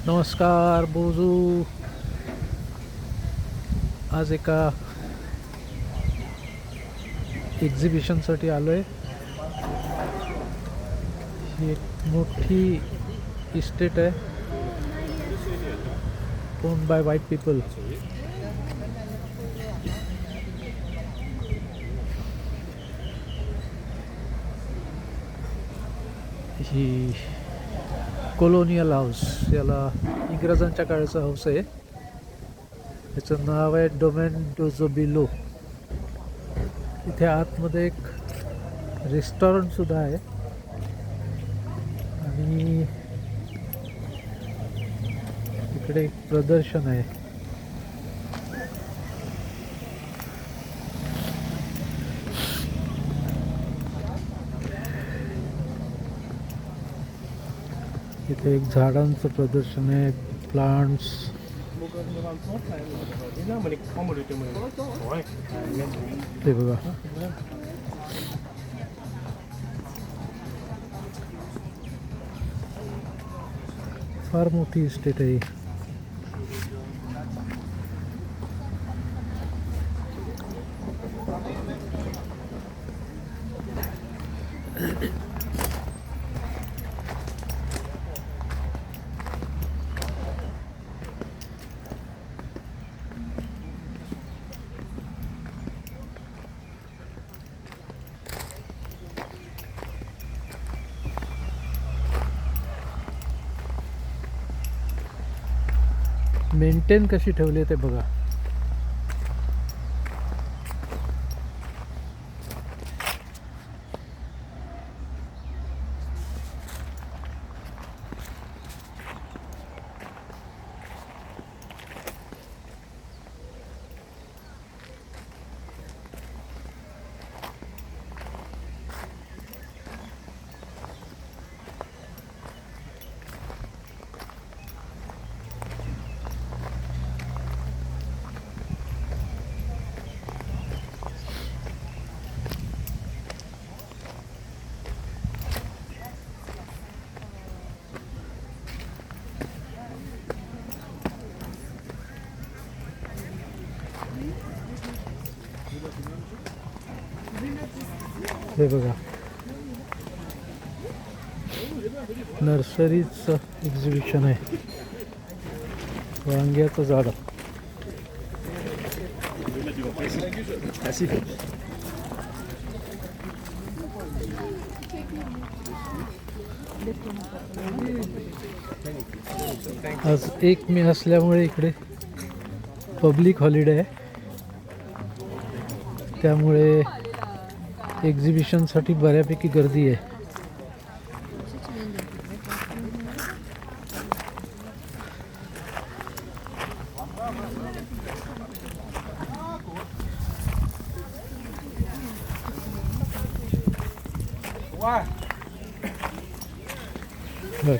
नमस्कार बोजू. आज एका एक्झिबिशनसाठी आलो आहे. ही एक मोठी इस्टेट आहे, own by white people. He colonial house, याला इंग्रजांच्या काळाचा हाऊस आहे. याचं नाव आहे डोमेन डोझोबिलो. इथे आतमध्ये एक रेस्टॉरंट सुद्धा आहे आणि इकडे एक प्रदर्शन आहे. इथे एक झाडांचं प्रदर्शन आहे, प्लांट्स. ते बघा, फार मोठी इस्टेट आहे. मेंटेन कशी ठेवली ते बघा. हे बघा, नर्सरीचं एक्झिबिशन आहे. वांग्याचं झाड. आज 1 मे असल्यामुळे इकडे पब्लिक हॉलिडे आहे, त्यामुळे एक्झिबिशनसाठी बऱ्यापैकी गर्दी आहे.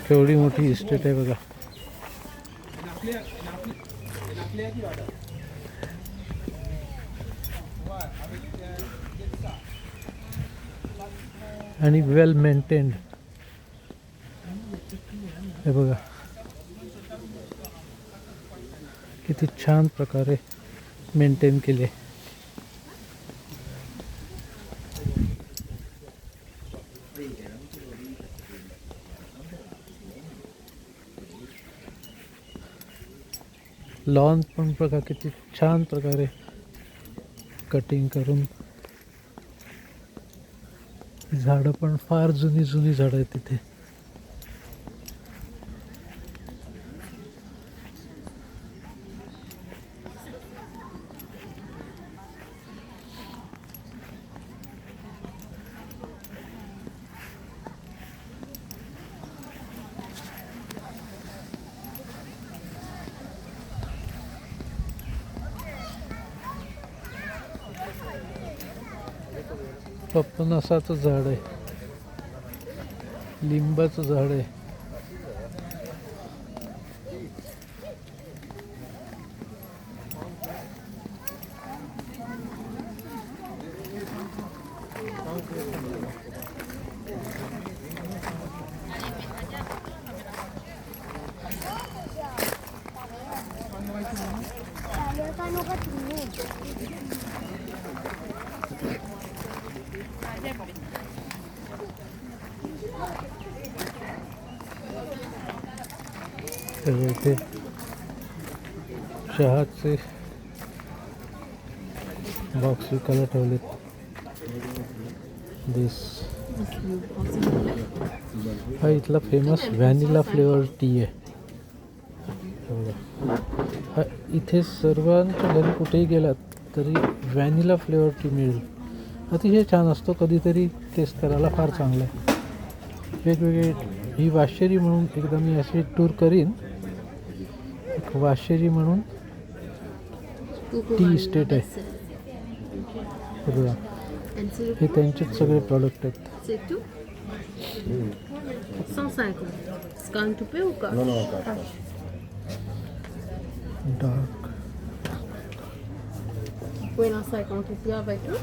केवढी मोठी इस्टेट आहे बघा. आणि वेल मेंटेन्ड. हे बघा किती छान प्रकारे मेंटेन केले. लॉन पण बघा किती छान प्रकारे कटिंग करून. झाडं पण फार जुनी जुनी झाडं आहेत तिथे. पपनसाचं झाड आहे, लिंबाचं झाड आहे. इथे चहाचे बॉक्स विकायला ठेवलेत. दिस हा इथला फेमस व्हॅनिला फ्लेवर टी आहे. हा इथे सर्वांच्या घरी कुठेही गेलात तरी व्हॅनिला फ्लेवर टी मिळेल. अतिशय छान असतो. कधीतरी टेस्ट करायला फार चांगला आहे. वेगवेगळे ही वाशेरी म्हणून एकदा मी अशी टूर करीन. एक वाशेरी म्हणून टी इस्टेट आहे. बघा हे त्यांचेच सगळे प्रॉडक्ट आहेत. C'est tout 150. C'est quand même tout peu ou quoi? Non, non, pas. Dark Oui, non, 50 tout peu avec eux.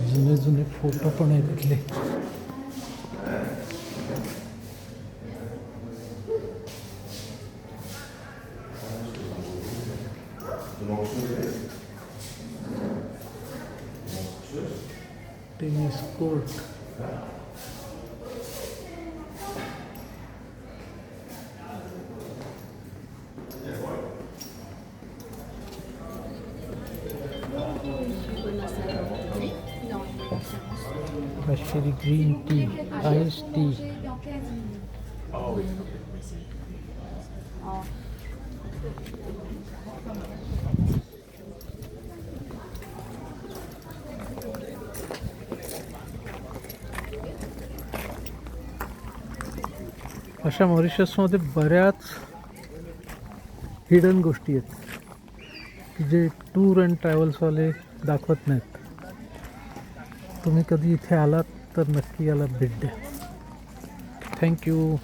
जुने जुने फोटो पण आहेत तिथले. Tennis court. वाशेरी ग्रीन टी, आइस टी. अशा मॉरिशसमध्ये बऱ्याच हिडन गोष्टी आहेत की जे टूर अँड ट्रॅव्हल्सवाले दाखवत नाहीत. तुम्ही कधी इथे आलात तर नक्की याला भेट द्या. थँक्यू.